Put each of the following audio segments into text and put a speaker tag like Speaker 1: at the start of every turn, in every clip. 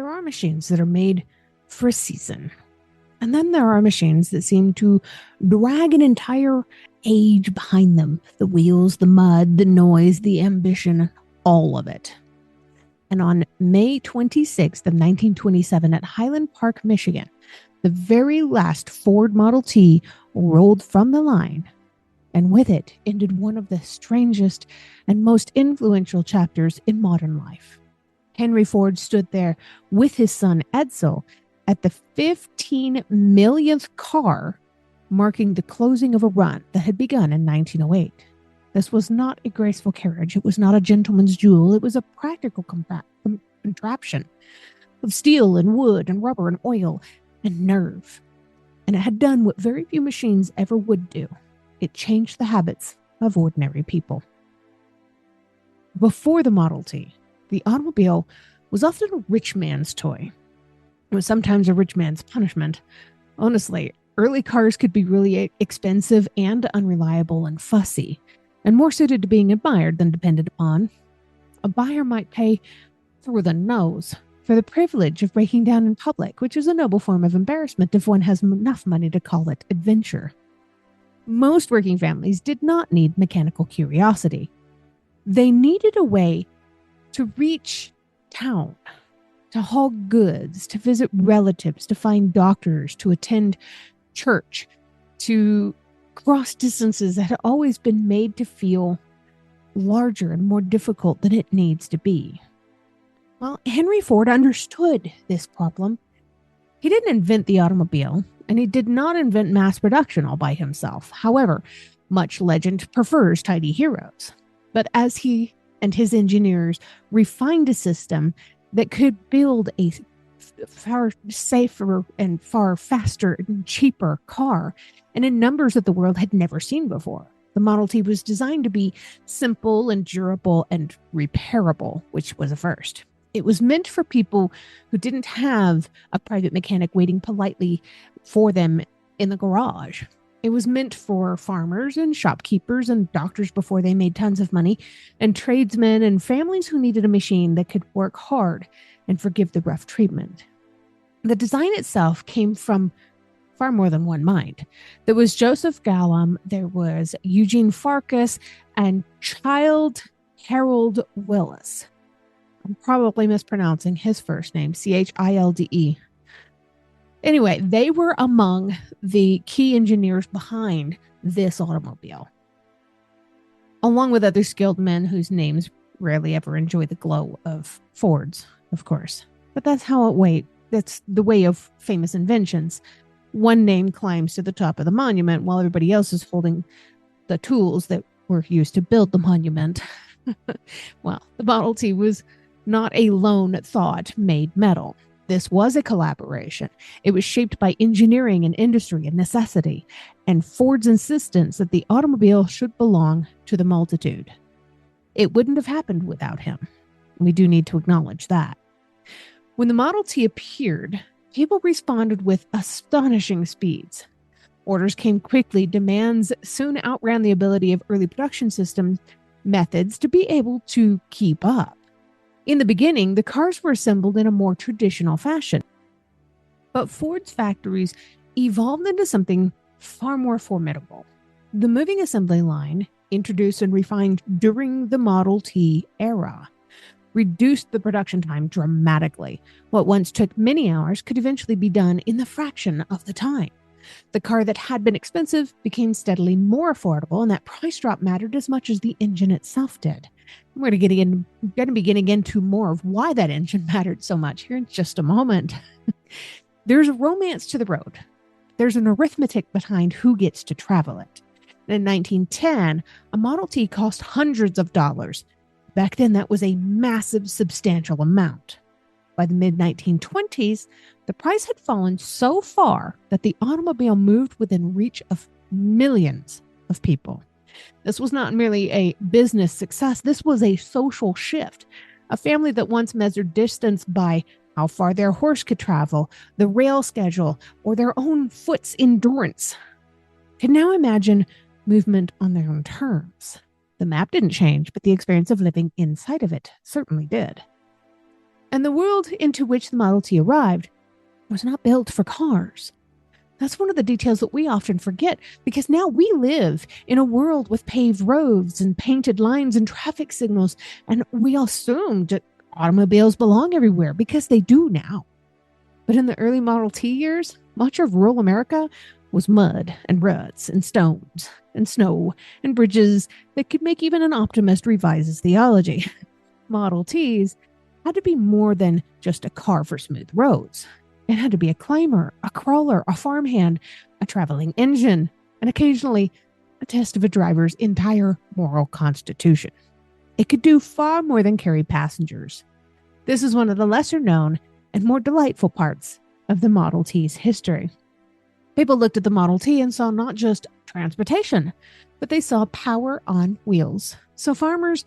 Speaker 1: there are machines that are made for a season. And then there are machines that seem to drag an entire age behind them. The wheels, the mud, the noise, the ambition, all of it. And on May 26th of 1927 at Highland Park, Michigan, the very last Ford Model T rolled from the line, and with it ended one of the strangest and most influential chapters in modern life. Henry Ford stood there with his son Edsel at the 15 millionth car, marking the closing of a run that had begun in 1908. This was not a graceful carriage. It was not a gentleman's jewel. It was a practical contraption of steel and wood and rubber and oil and nerve. And it had done what very few machines ever would do. It changed the habits of ordinary people. Before the Model T, the automobile was often a rich man's toy. It was sometimes a rich man's punishment. Honestly, early cars could be really expensive and unreliable and fussy, and more suited to being admired than depended upon. A buyer might pay through the nose for the privilege of breaking down in public, which is a noble form of embarrassment if one has enough money to call it adventure. Most working families did not need mechanical curiosity. They needed a way to reach town, to haul goods, to visit relatives, to find doctors, to attend church, to cross distances that had always been made to feel larger and more difficult than it needs to be. Well, Henry Ford understood this problem. He didn't invent the automobile, and he did not invent mass production all by himself. However, much legend prefers tidy heroes. But as he and his engineers refined a system that could build a far safer and far faster and cheaper car, and in numbers that the world had never seen before. The Model T was designed to be simple and durable and repairable, which was a first. It was meant for people who didn't have a private mechanic waiting politely for them in the garage. It was meant for farmers and shopkeepers and doctors before they made tons of money, and tradesmen and families who needed a machine that could work hard and forgive the rough treatment. The design itself came from far more than one mind. There was Joseph Gallum, there was Eugene Farkas, and Child Harold Willis. I'm probably mispronouncing his first name, Childe. Anyway, they were among the key engineers behind this automobile, along with other skilled men whose names rarely ever enjoy the glow of Ford's, of course. But that's that's the way of famous inventions. One name climbs to the top of the monument while everybody else is holding the tools that were used to build the monument. Well, the Model T was not a lone thought made metal. This was a collaboration. It was shaped by engineering and industry and necessity, and Ford's insistence that the automobile should belong to the multitude. It wouldn't have happened without him. We do need to acknowledge that. When the Model T appeared, people responded with astonishing speeds. Orders came quickly. Demands soon outran the ability of early production system methods to be able to keep up. In the beginning, the cars were assembled in a more traditional fashion. But Ford's factories evolved into something far more formidable. The moving assembly line, introduced and refined during the Model T era, reduced the production time dramatically. What once took many hours could eventually be done in the fraction of the time. The car that had been expensive became steadily more affordable, and that price drop mattered as much as the engine itself did. We're going to be getting into more of why that engine mattered so much here in just a moment. There's a romance to the road. There's an arithmetic behind who gets to travel it. In 1910, a Model T cost hundreds of dollars. Back then, that was a massive, substantial amount. By the mid-1920s, the price had fallen so far that the automobile moved within reach of millions of people. This was not merely a business success. This was a social shift. A family that once measured distance by how far their horse could travel, the rail schedule, or their own foot's endurance can now imagine movement on their own terms. The map didn't change, but the experience of living inside of it certainly did. And the world into which the Model T arrived was not built for cars. That's one of the details that we often forget, because now we live in a world with paved roads and painted lines and traffic signals, and we assume that automobiles belong everywhere because they do now. But in the early Model T years, much of rural America was mud and ruts and stones and snow and bridges that could make even an optimist revise his theology. Model Ts had to be more than just a car for smooth roads. It had to be a climber, a crawler, a farmhand, a traveling engine, and occasionally a test of a driver's entire moral constitution. It could do far more than carry passengers. This is one of the lesser known and more delightful parts of the Model T's history. People looked at the Model T and saw not just transportation, but they saw power on wheels. So farmers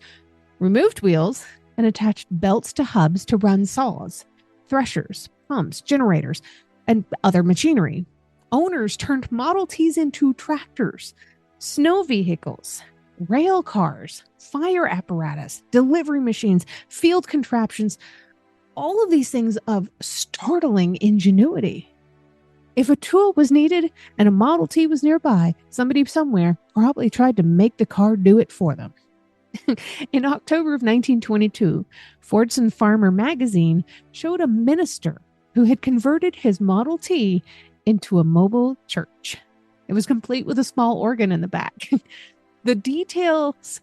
Speaker 1: removed wheels and attached belts to hubs to run saws, threshers, pumps, generators, and other machinery. Owners turned Model Ts into tractors, snow vehicles, rail cars, fire apparatus, delivery machines, field contraptions, all of these things of startling ingenuity. If a tool was needed and a Model T was nearby, somebody somewhere probably tried to make the car do it for them. In October of 1922, Fordson Farmer magazine showed a minister who had converted his Model T into a mobile church. It was complete with a small organ in the back. The details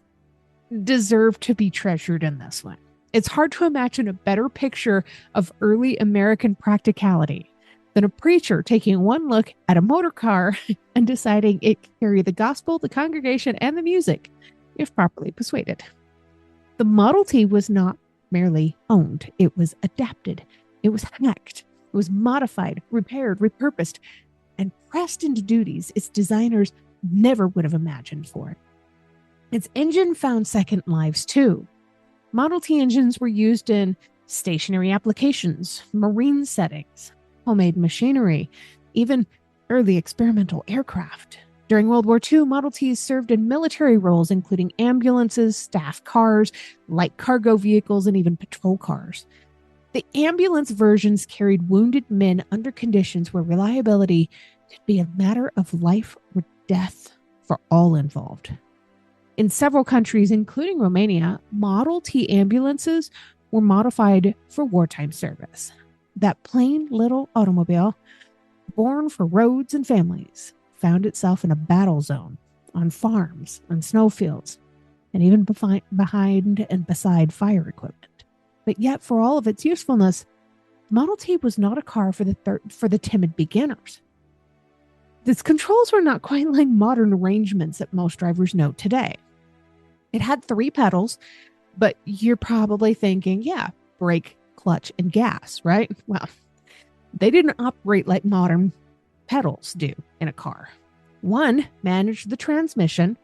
Speaker 1: deserve to be treasured in this one. It's hard to imagine a better picture of early American practicality than a preacher taking one look at a motor car and deciding it could carry the gospel, the congregation, and the music, if properly persuaded. The Model T was not merely owned. It was adapted. It was hacked. It was modified, repaired, repurposed, and pressed into duties its designers never would have imagined for it. Its engine found second lives too. Model T engines were used in stationary applications, marine settings, homemade machinery, even early experimental aircraft. During World War II, Model Ts served in military roles, including ambulances, staff cars, light cargo vehicles, and even patrol cars. The ambulance versions carried wounded men under conditions where reliability could be a matter of life or death for all involved. In several countries, including Romania, Model T ambulances were modified for wartime service. That plain little automobile, born for roads and families, found itself in a battle zone, on farms, on snowfields, and even behind and beside fire equipment. But yet, for all of its usefulness, Model T was not a car for the timid beginners. Its controls were not quite like modern arrangements that most drivers know today. It had 3 pedals, but you're probably thinking, yeah, brake, clutch, and gas, right? Well, they didn't operate like modern pedals do in a car. One managed the transmission,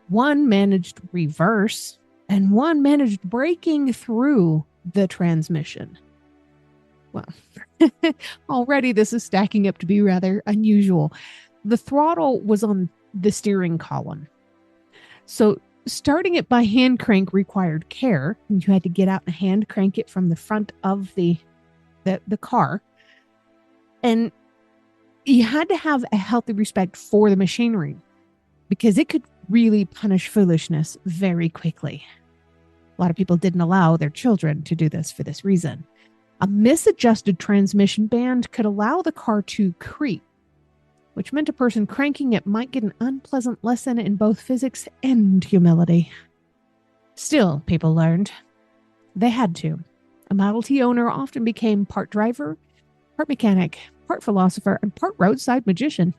Speaker 1: one managed reverse, and one managed braking through the transmission. Well, already this is stacking up to be rather unusual. The throttle was on the steering column. So starting it by hand crank required care, and you had to get out and hand crank it from the front of the car. And you had to have a healthy respect for the machinery because it could really punish foolishness very quickly. A lot of people didn't allow their children to do this for this reason. A misadjusted transmission band could allow the car to creep, which meant a person cranking it might get an unpleasant lesson in both physics and humility. Still, people learned. They had to. A Model T owner often became part driver, part mechanic, part philosopher, and part roadside magician.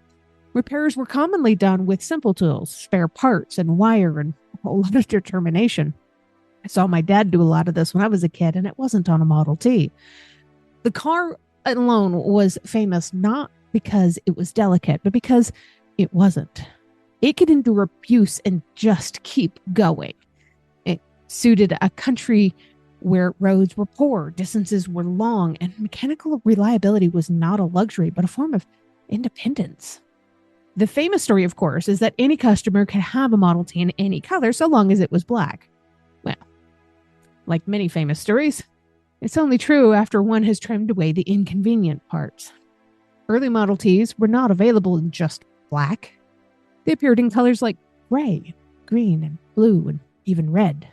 Speaker 1: Repairs were commonly done with simple tools, spare parts, and wire, and a whole lot of determination. I saw my dad do a lot of this when I was a kid, and it wasn't on a Model T. The car alone was famous not because it was delicate, but because it wasn't. It could endure abuse and just keep going. It suited a country where roads were poor, distances were long, and mechanical reliability was not a luxury, but a form of independence. The famous story, of course, is that any customer could have a Model T in any color so long as it was black. Well, like many famous stories, It's only true after one has trimmed away the inconvenient parts. Early Model Ts were not available in just black. They appeared in colors like gray, green, and blue, and even red.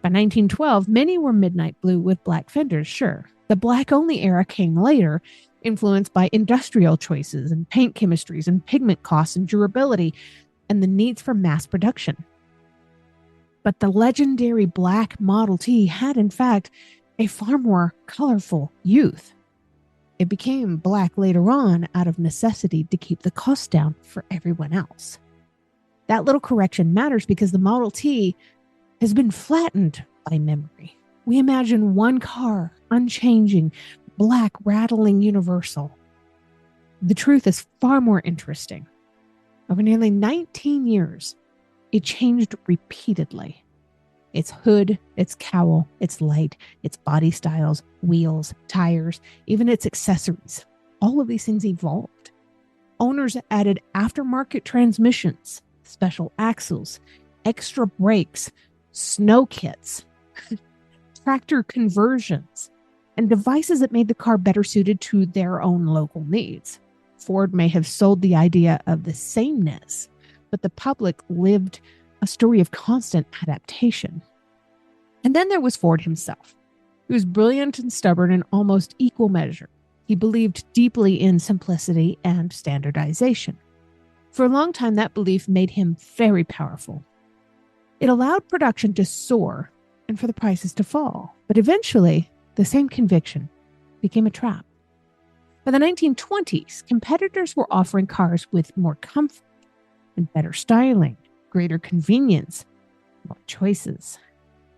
Speaker 1: By 1912, many were midnight blue with black fenders, sure. The black-only era came later, influenced by industrial choices and paint chemistries and pigment costs and durability and the needs for mass production. But the legendary black Model T had, in fact, a far more colorful youth. It became black later on out of necessity to keep the costs down for everyone else. That little correction matters because the Model T has been flattened by memory. We imagine one car, unchanging, black, rattling, universal. The truth is far more interesting. Over nearly 19 years, it changed repeatedly. Its hood, its cowl, its light, its body styles, wheels, tires, even its accessories. All of these things evolved. Owners added aftermarket transmissions, special axles, extra brakes, snow kits, tractor conversions, and devices that made the car better suited to their own local needs. Ford may have sold the idea of the sameness, but the public lived a story of constant adaptation. And then there was Ford himself. He was brilliant and stubborn in almost equal measure. He believed deeply in simplicity and standardization. For a long time, that belief made him very powerful. It allowed production to soar and for the prices to fall. But eventually, the same conviction became a trap. By the 1920s, competitors were offering cars with more comfort and better styling, greater convenience, more choices.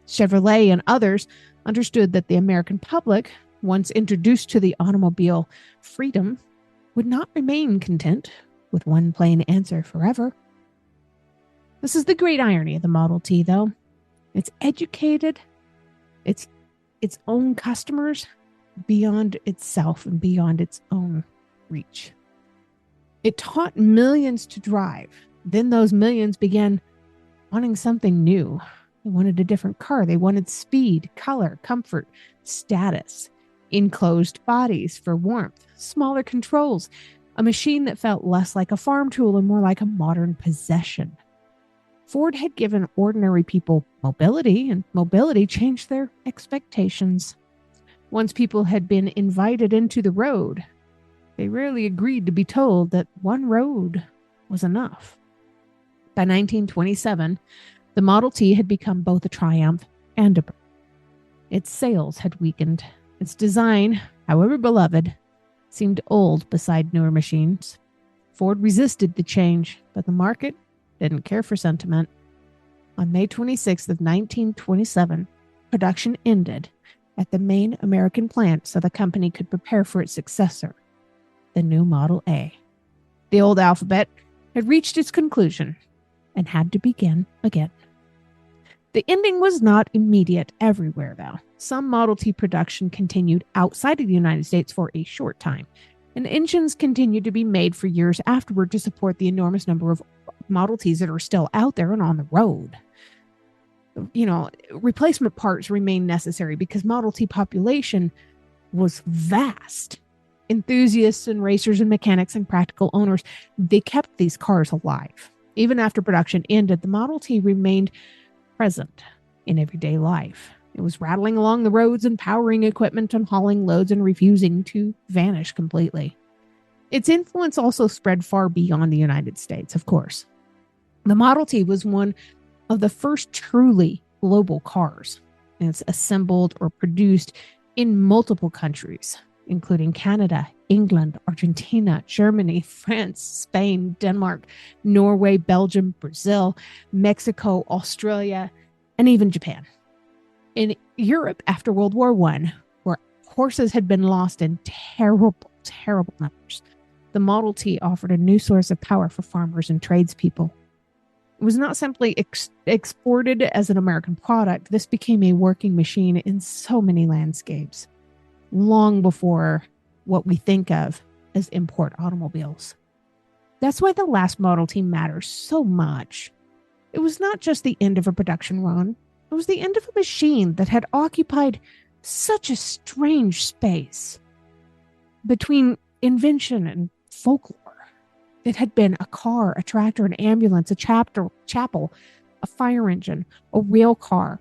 Speaker 1: Chevrolet and others understood that the American public, once introduced to the automobile freedom, would not remain content with one plain answer forever. This is the great irony of the Model T, though. It's educated its own customers beyond itself and beyond its own reach. It taught millions to drive. Then those millions began wanting something new. They wanted a different car. They wanted speed, color, comfort, status, enclosed bodies for warmth, smaller controls, a machine that felt less like a farm tool and more like a modern possession. Ford had given ordinary people mobility, and mobility changed their expectations. Once people had been invited into the road, they rarely agreed to be told that one road was enough. By 1927, the Model T had become both a triumph and a burden. Its sales had weakened. Its design, however beloved, seemed old beside newer machines. Ford resisted the change, but the market didn't care for sentiment. On May 26th of 1927, production ended at the main American plant so the company could prepare for its successor, the new Model A. The old alphabet had reached its conclusion and had to begin again. The ending was not immediate everywhere, though. Some Model T production continued outside of the United States for a short time, and engines continued to be made for years afterward to support the enormous number of Model Ts that are still out there and on the road. Replacement parts remain necessary because Model T population was vast. Enthusiasts and racers and mechanics and practical owners, they kept these cars alive. Even after production ended, the Model T remained present in everyday life. It was rattling along the roads and powering equipment and hauling loads and refusing to vanish completely. Its influence also spread far beyond the United States, of course. The Model T was one of the first truly global cars. And it's assembled or produced in multiple countries, including Canada, England, Argentina, Germany, France, Spain, Denmark, Norway, Belgium, Brazil, Mexico, Australia, and even Japan. In Europe after World War I, where horses had been lost in terrible, terrible numbers, the Model T offered a new source of power for farmers and tradespeople. It was not simply exported as an American product. This became a working machine in so many landscapes, long before what we think of as import automobiles. That's why the last Model T matters so much. It was not just the end of a production run. It was the end of a machine that had occupied Such a strange space between invention and folklore. It had been a car, a tractor, an ambulance, a chapel, a fire engine, a rail car,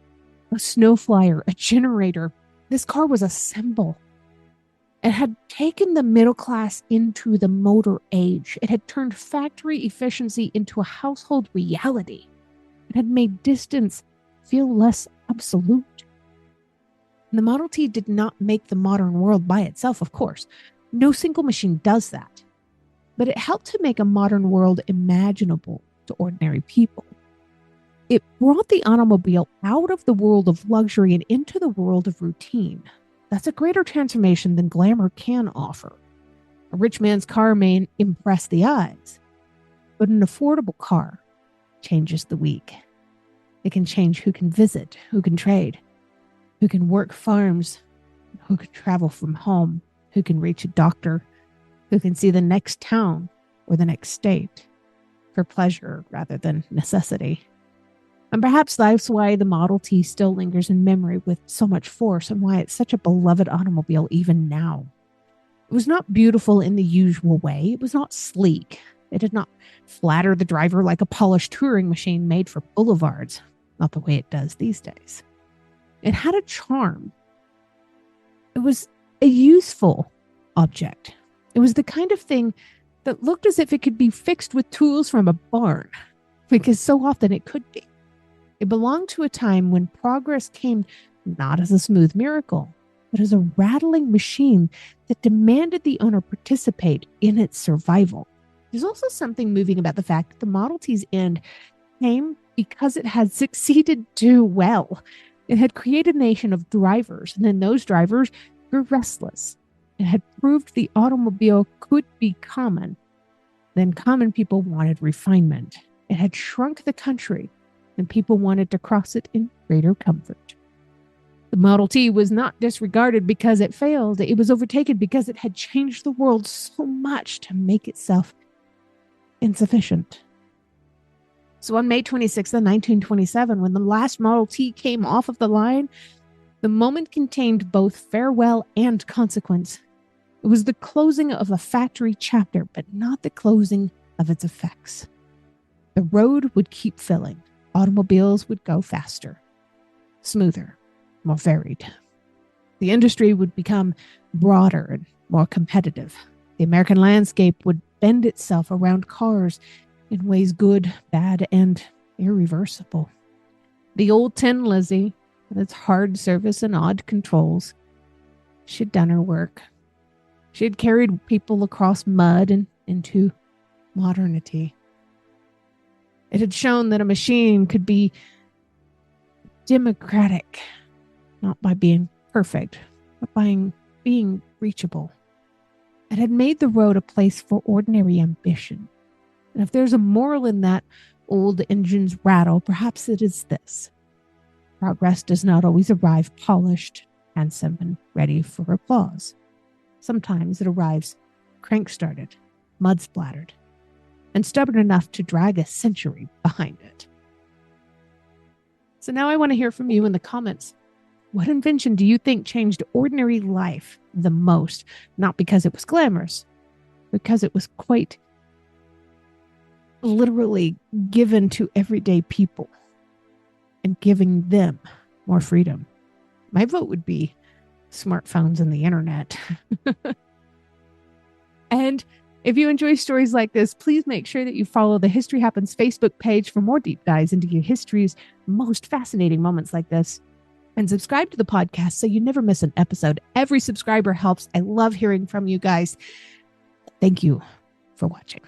Speaker 1: a snow flyer, a generator. This car was a symbol. It had taken the middle class into the motor age. It had turned factory efficiency into a household reality. It had made distance feel less absolute. The Model T did not make the modern world by itself, of course. No single machine does that. But it helped to make a modern world imaginable to ordinary people. It brought the automobile out of the world of luxury and into the world of routine. That's a greater transformation than glamour can offer. A rich man's car may impress the eyes, but an affordable car changes the week. It can change who can visit, who can trade, who can work farms, who can travel from home, who can reach a doctor, who can see the next town or the next state for pleasure rather than necessity. And perhaps that's why the Model T still lingers in memory with so much force and why it's such a beloved automobile even now. It was not beautiful in the usual way. It was not sleek. It did not flatter the driver like a polished touring machine made for boulevards, not the way it does these days. It had a charm. It was a useful object. It was the kind of thing that looked as if it could be fixed with tools from a barn, because so often it could be. It belonged to a time when progress came not as a smooth miracle, but as a rattling machine that demanded the owner participate in its survival. There's also something moving about the fact that the Model T's end came because it had succeeded too well. It had created a nation of drivers, and then those drivers grew restless. It had proved the automobile could be common. Then common people wanted refinement. It had shrunk the country, and people wanted to cross it in greater comfort. The Model T was not disregarded because it failed. It was overtaken because it had changed the world so much to make itself insufficient. So on May 26th, 1927, when the last Model T came off of the line, the moment contained both farewell and consequence. It was the closing of a factory chapter, but not the closing of its effects. The road would keep filling. Automobiles would go faster, smoother, more varied. The industry would become broader and more competitive. The American landscape would bend itself around cars in ways good, bad, and irreversible. The old Tin Lizzie, with its hard service and odd controls, she'd done her work. She had carried people across mud and into modernity. It had shown that a machine could be democratic, not by being perfect, but by being reachable. It had made the road a place for ordinary ambition. And if there's a moral in that old engine's rattle, perhaps it is this. Progress does not always arrive polished, handsome, and ready for applause. Sometimes it arrives crank-started, mud-splattered, and stubborn enough to drag a century behind it. So now I want to hear from you in the comments. What invention do you think changed ordinary life the most? Not because it was glamorous, because it was quite literally given to everyday people and giving them more freedom. My vote would be smartphones and the internet. And if you enjoy stories like this, please make sure that you follow the History Happens Facebook page for more deep dives into your history's most fascinating moments like this. And subscribe to the podcast so you never miss an episode. Every subscriber helps. I love hearing from you guys. Thank you for watching.